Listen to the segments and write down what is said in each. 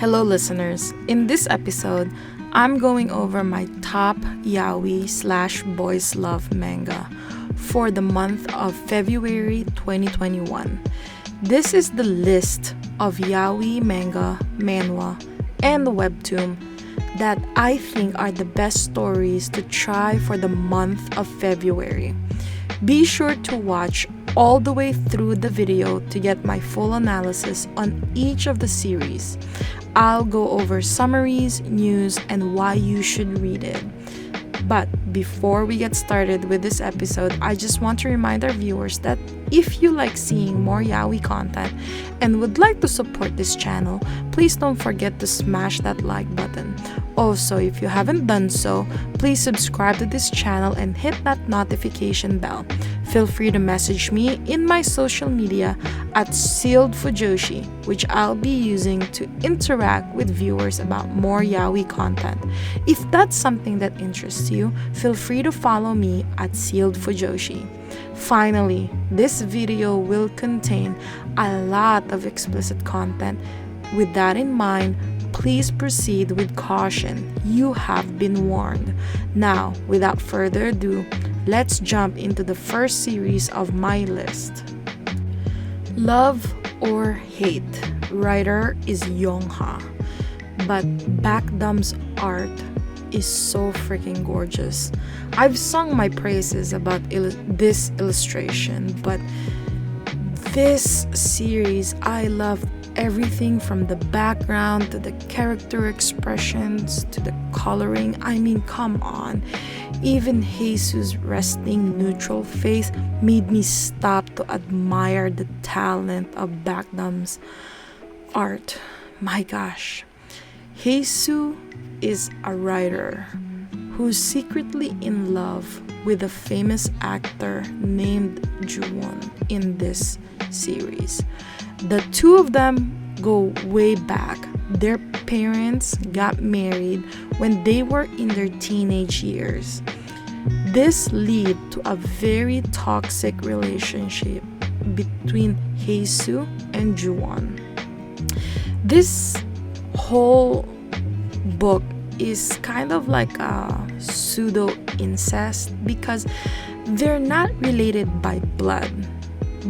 Hello, listeners. In this episode, I'm going over my top yaoi/boys love manga for the month of February 2021. This is the list of yaoi manga, manhwa, and webtoon that I think are the best stories to try for the month of February. Be sure to watch all the way through the video to get my full analysis on each of the series. I'll go over summaries, news, and why you should read it. But before we get started with this episode, I just want to remind our viewers that if you like seeing more yaoi content and would like to support this channel, please don't forget to smash that like button. Also, if you haven't done so, please subscribe to this channel and hit that notification bell. Feel free to message me in my social media at ZEALED FUJOSHI, which I'll be using to interact with viewers about more yaoi content. If that's something that interests you, feel free to follow me at ZEALED FUJOSHI. Finally, this video will contain a lot of explicit content. With that in mind, please proceed with caution. You have been warned. Now, without further ado, let's jump into the first series of my list. Love or Hate. Writer is Youngha. But Baekdam's art is so freaking gorgeous. I've sung my praises about this illustration, but this series, I love everything from the background to the character expressions to the coloring. I mean, come on. Even Haesoo's resting neutral face made me stop to admire the talent of Baekdam's art. My gosh. Haesoo is a writer who's secretly in love with a famous actor named Jiwon in this series. The two of them go way back. Their parents got married when they were in their teenage years. This led to a very toxic relationship between Haesoo and Jiwon. This whole book is kind of like a pseudo incest because they're not related by blood,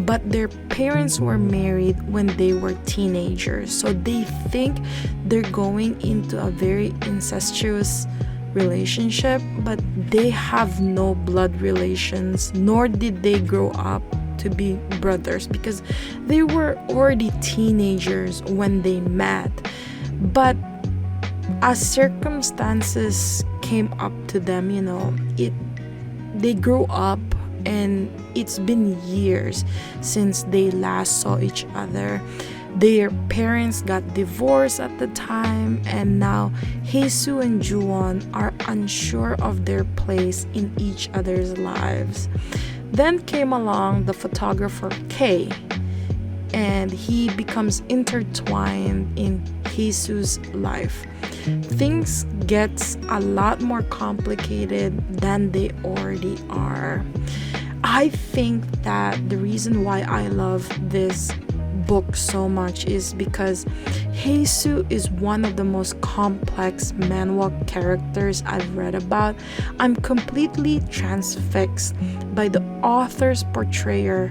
but their parents were married when they were teenagers, so they think they're going into a very incestuous relationship, but they have no blood relations, nor did they grow up to be brothers because they were already teenagers when they met. But as circumstances came up to them, they grew up, and it's been years since they last saw each other. Their parents got divorced at the time, and now Haesoo and Jiwon are unsure of their place in each other's lives. Then came along the photographer K, and he becomes intertwined in Haesoo's life. Things gets a lot more complicated than they already are. I think that the reason why I love this book so much is because Haesoo is one of the most complex manhwa characters I've read about. I'm completely transfixed by the author's portrayal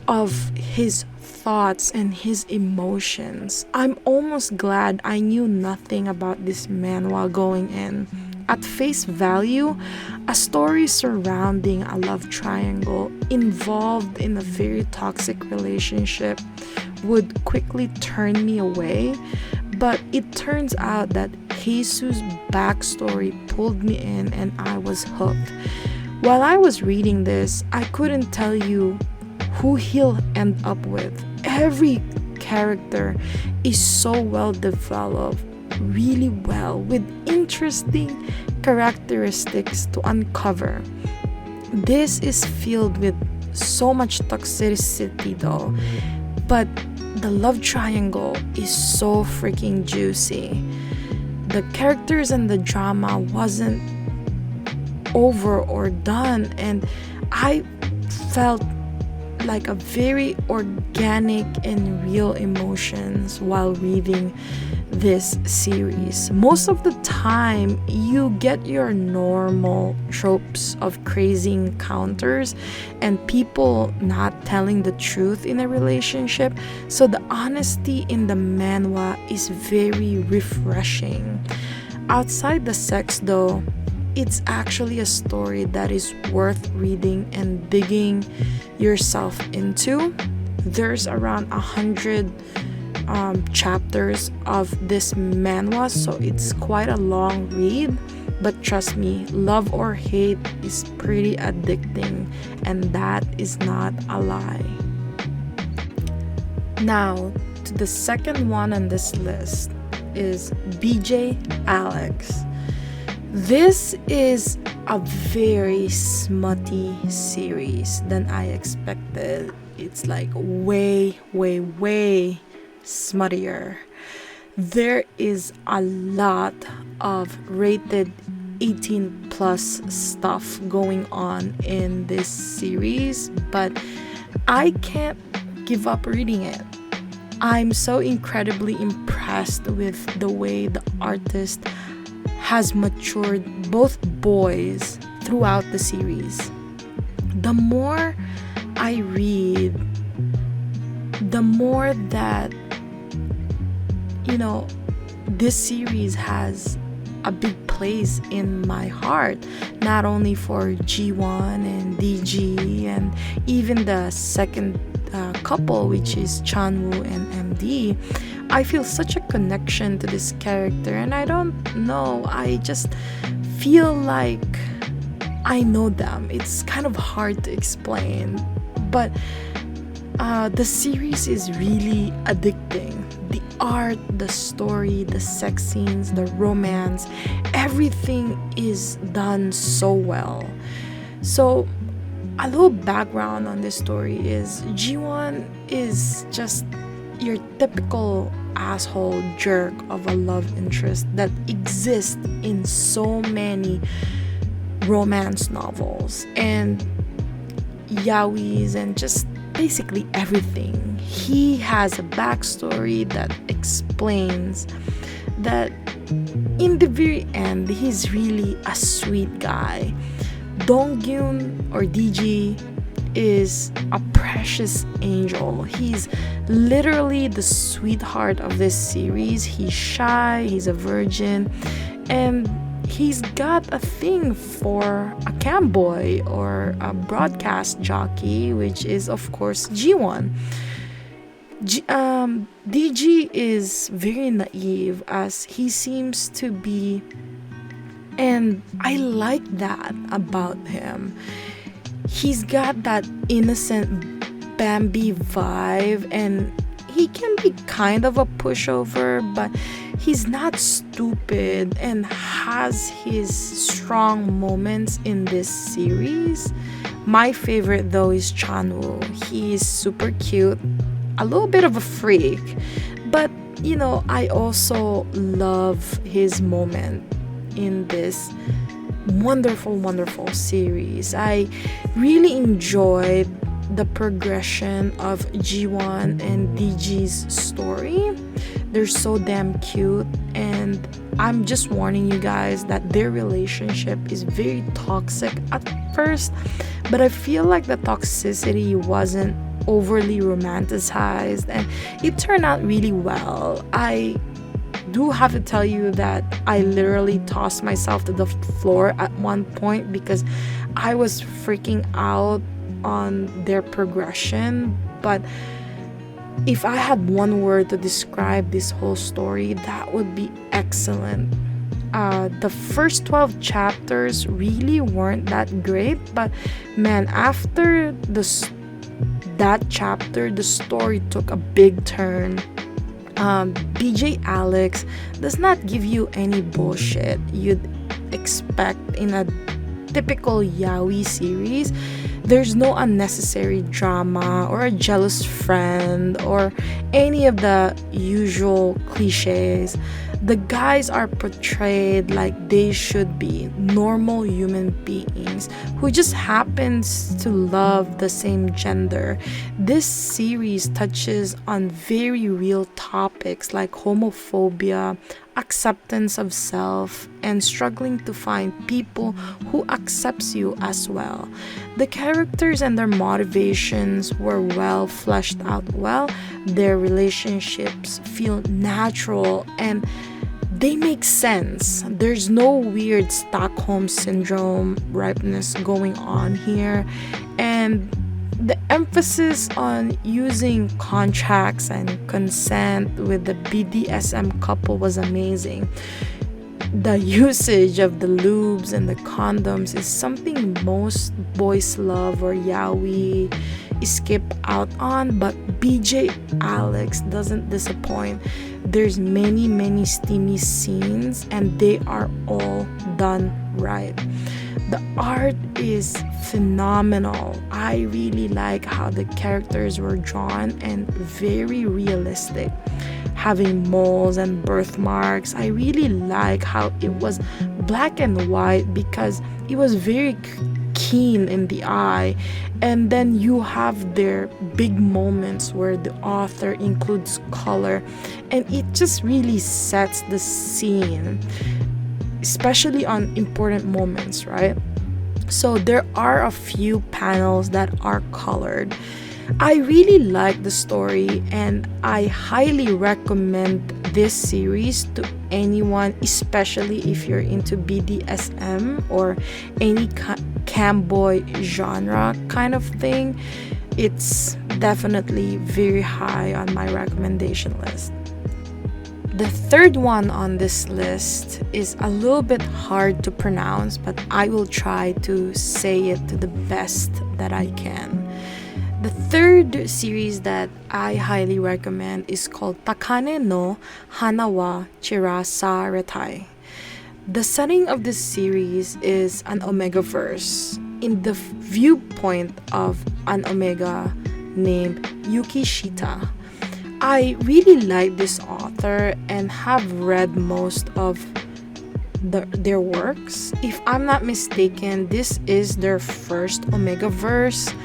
of his thoughts and his emotions. I'm almost glad I knew nothing about this manhwa going in. At face value, a story surrounding a love triangle involved in a very toxic relationship would quickly turn me away, but it turns out that Haesoo's backstory pulled me in and I was hooked. While I was reading this, I couldn't tell you who he'll end up with. Every character is so well developed, really well, with interesting characteristics to uncover. This is filled with so much toxicity though, but the love triangle is so freaking juicy. The characters and the drama wasn't over or done, and I felt like a very organic and real emotions while reading this series. Most of the time, you get your normal tropes of crazy encounters and people not telling the truth in a relationship. So the honesty in the manhwa is very refreshing. Outside the sex, though, it's actually a story that is worth reading and digging yourself into. There's around 100 chapters of this manhwa, so it's quite a long read. But trust me, love or hate is pretty addicting, and that is not a lie. Now, to the second one on this list is BJ Alex. This is a very smutty series than I expected. It's like way, way, way smuttier. There is a lot of rated 18 plus stuff going on in this series, but I can't give up reading it. I'm so incredibly impressed with the way the artist has matured both boys throughout the series. The more I read, the more that this series has a big place in my heart, not only for Jiwon and DG and even the second couple, which is Chanwoo and MD. I feel such a connection to this character, and I don't know, I just feel like I know them. It's kind of hard to explain, but the series is really addicting. The art, the story, the sex scenes, the romance, everything is done so well. So a little background on this story is Jiwon is just your typical asshole jerk of a love interest that exists in so many romance novels and yaois and just basically everything. He has a backstory that explains that in the very end, he's really a sweet guy. Dong-Gyun or DG is a precious angel. He's literally the sweetheart of this series. He's shy, he's a virgin, and he's got a thing for a camboy or a broadcast jockey, which is of course Jiwon. DG is very naive as he seems to be, and I like that about him. He's got that innocent Bambi vibe, and he can be kind of a pushover, but he's not stupid and has his strong moments in this series. My favorite though is Chanwoo. He's super cute, a little bit of a freak, but I also love his moment in this wonderful series. I really enjoyed the progression of Jiwon and DG's story. They're so damn cute, and I'm just warning you guys that their relationship is very toxic at first, but I feel like the toxicity wasn't overly romanticized and it turned out really well. I do have to tell you that I literally tossed myself to the floor at one point because I was freaking out on their progression. But if I had one word to describe this whole story, that would be excellent. The first 12 chapters really weren't that great, but man, after that chapter, the story took a big turn. BJ Alex does not give you any bullshit you'd expect in a typical yaoi series. There's no unnecessary drama or a jealous friend or any of the usual cliches. The guys are portrayed like they should be normal human beings who just happens to love the same gender. This series touches on very real topics like homophobia, acceptance of self, and struggling to find people who accepts you as well. The characters and their motivations were well fleshed out well. Their relationships feel natural and they make sense. There's no weird Stockholm syndrome ripeness going on here. And the emphasis on using contracts and consent with the BDSM couple was amazing. The usage of the lubes and the condoms is something most boys love or yaoi skip out on, but BJ Alex doesn't disappoint. There's many steamy scenes and they are all done right. The art is phenomenal. I really like how the characters were drawn and very realistic. Having moles and birthmarks, I really like how it was black and white because it was very keen in the eye. And then you have their big moments where the author includes color and it just really sets the scene, especially on important moments, right? So there are a few panels that are colored. I really like the story and I highly recommend this series to anyone, especially if you're into BDSM or any camboy genre kind of thing. It's definitely very high on my recommendation list. The third one on this list is a little bit hard to pronounce, but I will try to say it to the best that I can. The third series that I highly recommend is called Takaneno Hanawa Chirasaretai. The setting of this series is an Omegaverse in the viewpoint of an Omega named Yukishita. I really like this author and have read most of their works. If I'm not mistaken, this is their first Omegaverse.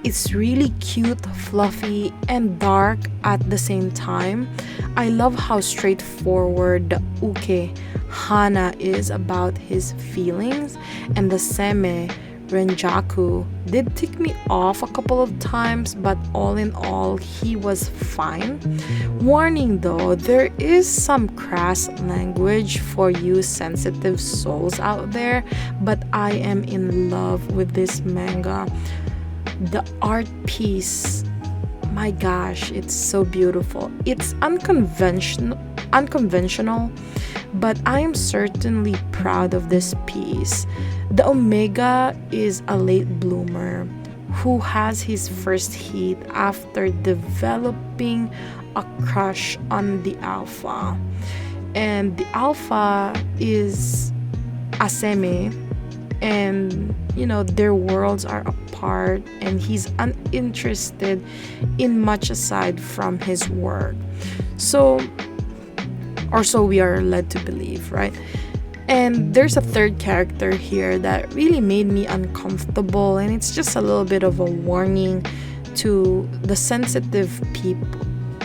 It's really cute, fluffy, and dark at the same time. I love how straightforward the uke Hana is about his feelings, and the seme Renjaku did tick me off a couple of times, but all in all, he was fine. Warning though, there is some crass language for you sensitive souls out there, but I am in love with this manga. The art piece, my gosh, it's so beautiful. It's unconventional, but I am certainly proud of this piece. The Omega is a late bloomer who has his first hit after developing a crush on the Alpha. And the Alpha is Aseme, and their worlds are apart and he's uninterested in much aside from his work. So we are led to believe, right? And there's a third character here that really made me uncomfortable, and it's just a little bit of a warning to the sensitive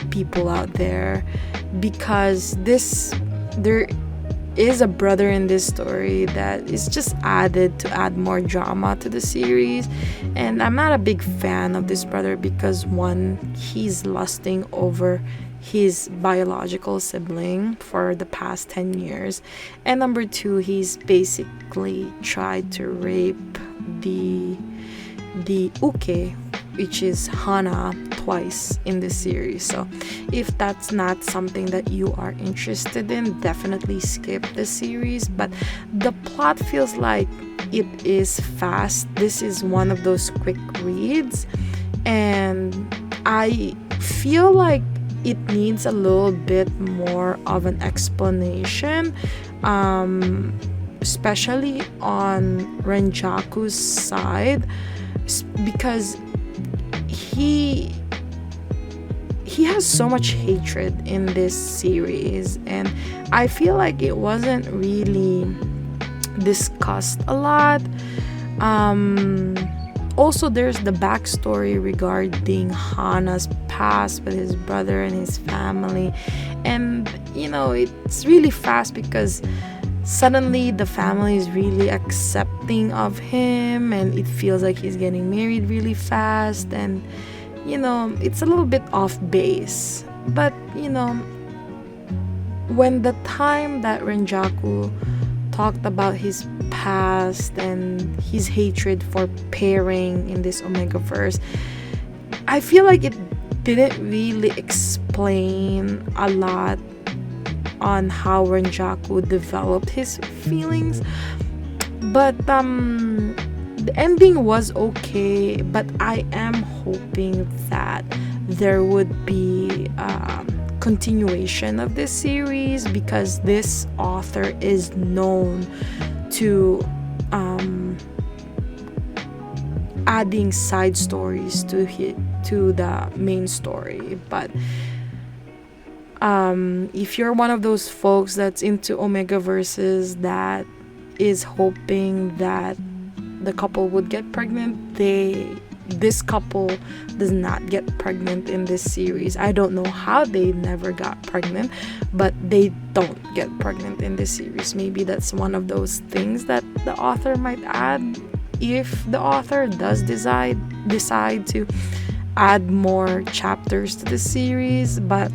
people out there, because there is a brother in this story that is just added to add more drama to the series. And I'm not a big fan of this brother because, one, he's lusting over his biological sibling for the past 10 years, and number two, he's basically tried to rape the uke, which is Hana, twice in this series. So if that's not something that you are interested in, definitely skip the series. But the plot feels like it is fast. This is one of those quick reads, and I feel like it needs a little bit more of an explanation. especially on Renjaku's side, because he has so much hatred in this series, and I feel like it wasn't really discussed a lot. Also, there's the backstory regarding Hana's past with his brother and his family, and it's really fast because suddenly the family is really accepting of him, and it feels like he's getting married really fast, and it's a little bit off base. But when the time that Renjaku talked about his past and his hatred for pairing in this Omegaverse, I feel like it didn't really explain a lot on how Renjaku developed his feelings. But the ending was okay, but I am hoping that there would be continuation of this series, because this author is known to adding side stories to the main story. But if you're one of those folks that's into Omegaverses that is hoping that the couple would get pregnant, this couple does not get pregnant in this series. I don't know how they never got pregnant, but they don't get pregnant in this series. Maybe that's one of those things that the author might add, if the author does decide to add more chapters to the series. But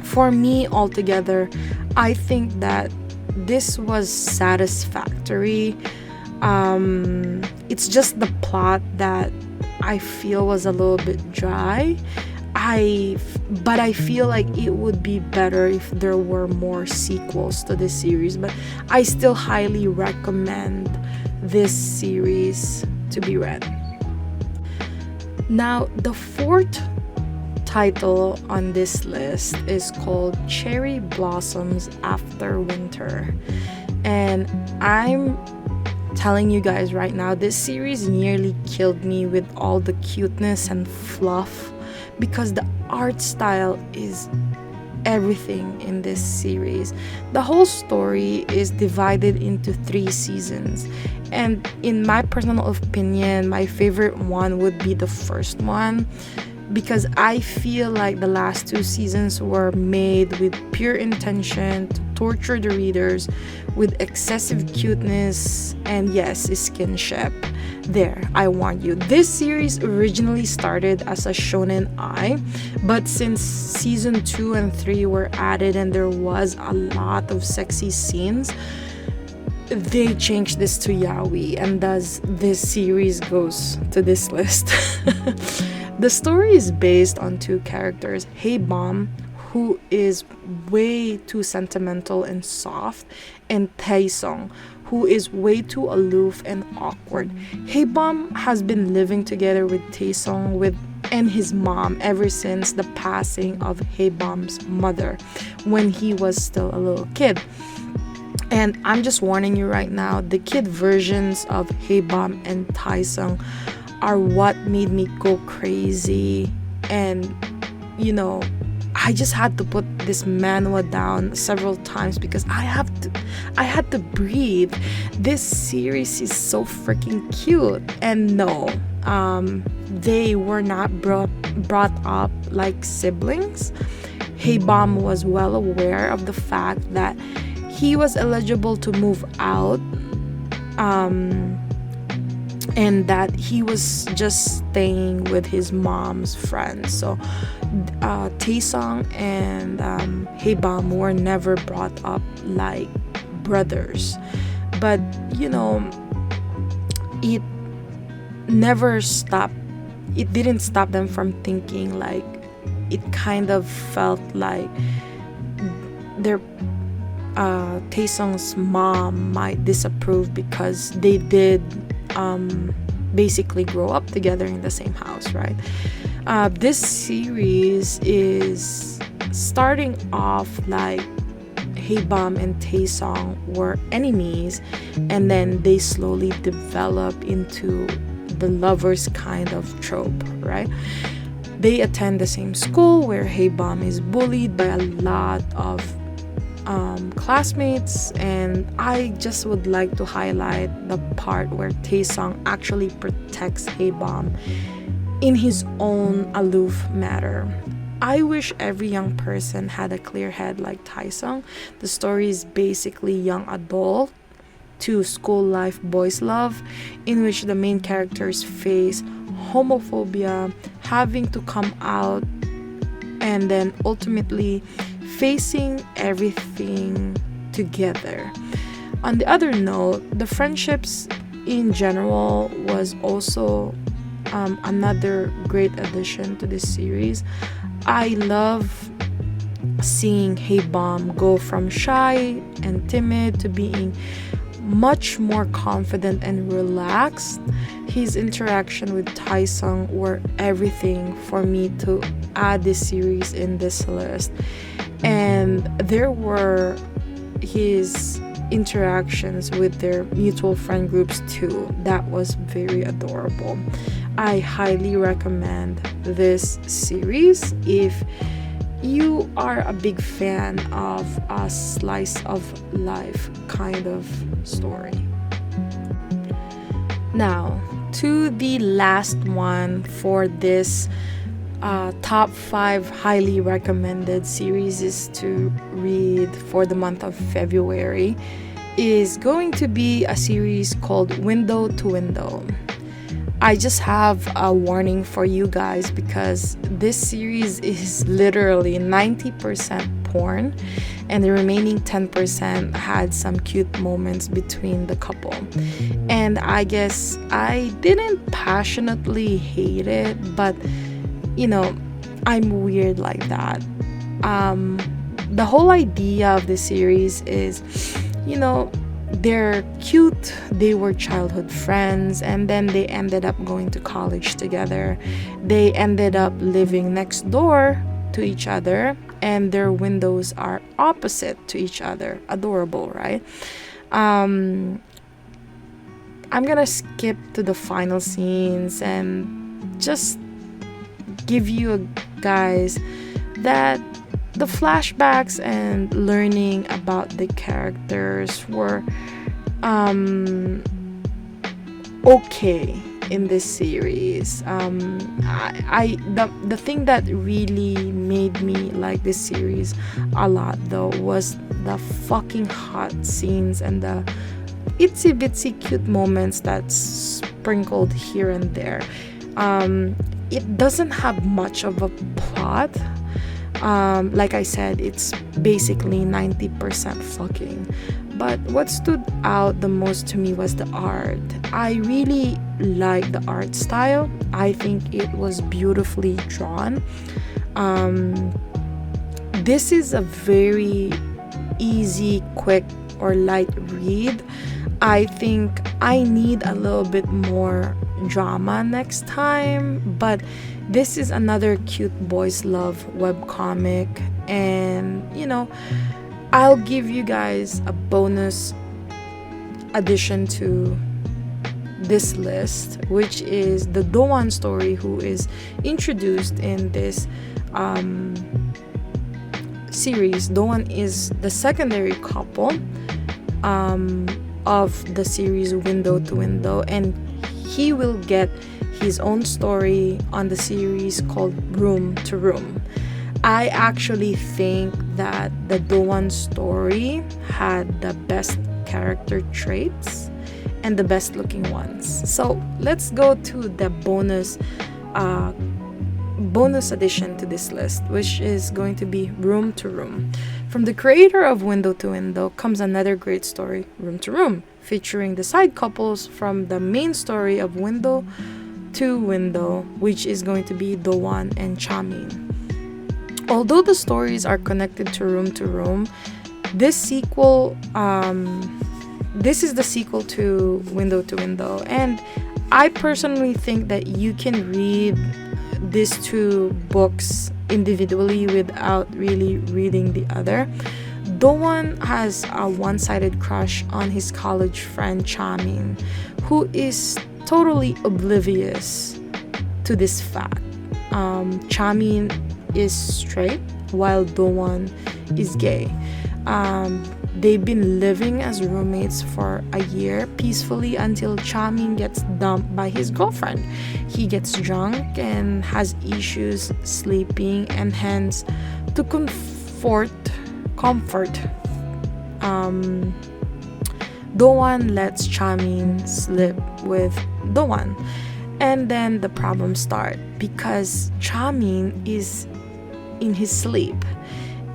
for me, altogether, I think that this was satisfactory. It's just the plot that I feel was a little bit dry. But I feel like it would be better if there were more sequels to this series. But I still highly recommend this series to be read. Now, the fourth title on this list is called Cherry Blossoms After Winter. And I'm telling you guys right now, this series nearly killed me with all the cuteness and fluff, because the art style is everything in this series. The whole story is divided into 3 seasons, and in my personal opinion, my favorite one would be the first one, because I feel like the last 2 seasons were made with pure intention to torture the readers with excessive cuteness and yes, skinship. There, I warned you. This series originally started as a shonen ai, but since season 2 and 3 were added and there was a lot of sexy scenes, they changed this to yaoi, and thus this series goes to this list. The story is based on 2 characters, Haebom, who is way too sentimental and soft, and Taesung, who is way too aloof and awkward. Haebom has been living together with Taesung and his mom ever since the passing of Haebom's mother when he was still a little kid. And I'm just warning you right now, the kid versions of Haebom and Taesung are what made me go crazy. And I just had to put this manhwa down several times because I had to breathe. This series is so freaking cute. And no, they were not brought up like siblings. Haebom was well aware of the fact that he was eligible to move out, and that he was just staying with his mom's friends. So Taesung and Haebom were never brought up like brothers. But it didn't stop them from thinking, like, it kind of felt like their Taesung's mom might disapprove because they did basically grow up together in the same house, right? This series is starting off like Haebom and Taesung were enemies, and then they slowly develop into the lovers kind of trope, right? They attend the same school where Haebom is bullied by a lot of classmates, and I just would like to highlight the part where Taesung actually protects Haebom in his own aloof manner. I wish every young person had a clear head like Taesung. The story is basically young adult to school life boys love, in which the main characters face homophobia, having to come out, and then ultimately facing everything together. On the other note, the friendships in general was also another great addition to this series. I love seeing Haebom go from shy and timid to being much more confident and relaxed. His interaction with Taesung were everything for me to add this series in this list. And there were his interactions with their mutual friend groups too. That was very adorable. I highly recommend this series if you are a big fan of a slice of life kind of story. Now, to the last one for this top 5 highly recommended series to read for the month of February is going to be a series called Window to Window. I just have a warning for you guys because this series is literally 90% porn, and the remaining 10% had some cute moments between the couple. And I guess I didn't passionately hate it, but you know, I'm weird like that. The whole idea of the series is, you know, they're cute, they were childhood friends, and then they ended up going to college together. They ended up living next door to each other, and their windows are opposite to each other. Adorable, right? I'm gonna skip to the final scenes and just give you guys that the flashbacks and learning about the characters were okay in this series. The thing that really made me like this series a lot though was the fucking hot scenes and the itsy bitsy cute moments that's sprinkled here and there. It doesn't have much of a plot. Like I said, it's basically 90% fucking. But what stood out the most to me was the art. I really like the art style. I think it was beautifully drawn. This is a very easy, quick, or light read. I think I need a little bit more drama next time, but this is another cute boys love webcomic, and you know, I'll give you guys a bonus addition to this list, which is the Dohwan story, who is introduced in this series. Dohwan is the secondary couple of the series Window to Window, and he will get his own story on the series called Room to Room. I actually think that the Dohwan story had the best character traits and the best looking ones. So let's go to the bonus addition to this list, which is going to be Room to Room. From the creator of Window to Window comes another great story, Room to Room, featuring the side couples from the main story of Window to Window, which is going to be Dohwan and Chamin. Although the stories are connected to Room, this sequel, this is the sequel to Window, and I personally think that you can read these two books individually without really reading the other. Dohwan has a one-sided crush on his college friend Chamin, who is totally oblivious to this fact. Chamin is straight while Dohwan is gay. They've been living as roommates for a year peacefully until Chamin gets dumped by his girlfriend. He gets drunk and has issues sleeping, and hence to comfort Dohwan lets Chamin sleep with Dohwan. And then the problems start because Chamin is in his sleep.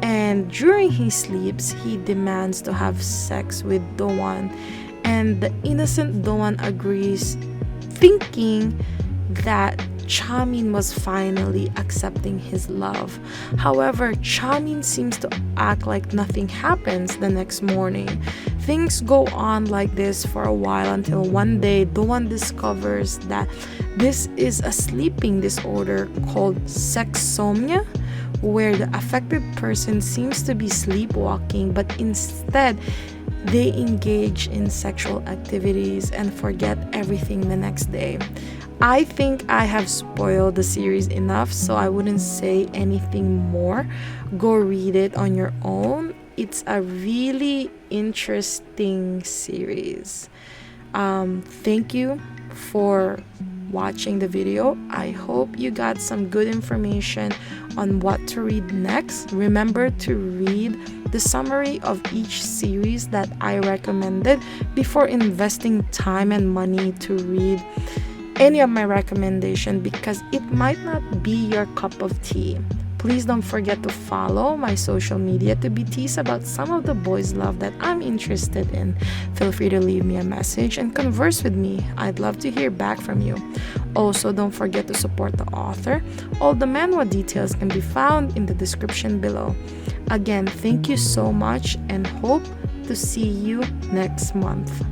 And during his sleeps, he demands to have sex with Dohwan. And the innocent Dohwan agrees, thinking that Chamin was finally accepting his love. However, Chamin seems to act like nothing happens the next morning. Things go on like this for a while until one day Dohwan discovers that this is a sleeping disorder called sexsomnia, where the affected person seems to be sleepwalking, but instead they engage in sexual activities and forget everything the next day. I think I have spoiled the series enough, so I wouldn't say anything more. Go read it on your own. It's a really interesting series. Thank you for watching the video. I hope you got some good information on what to read next. Remember to read the summary of each series that I recommended before investing time and money to read any of my recommendation, because it might not be your cup of tea. Please don't forget to follow my social media to be teased about some of the boys' love that I'm interested in. Feel free to leave me a message and converse with me. I'd love to hear back from you. Also, don't forget to support the author. All the manhwa details can be found in the description below. Again, thank you so much and hope to see you next month.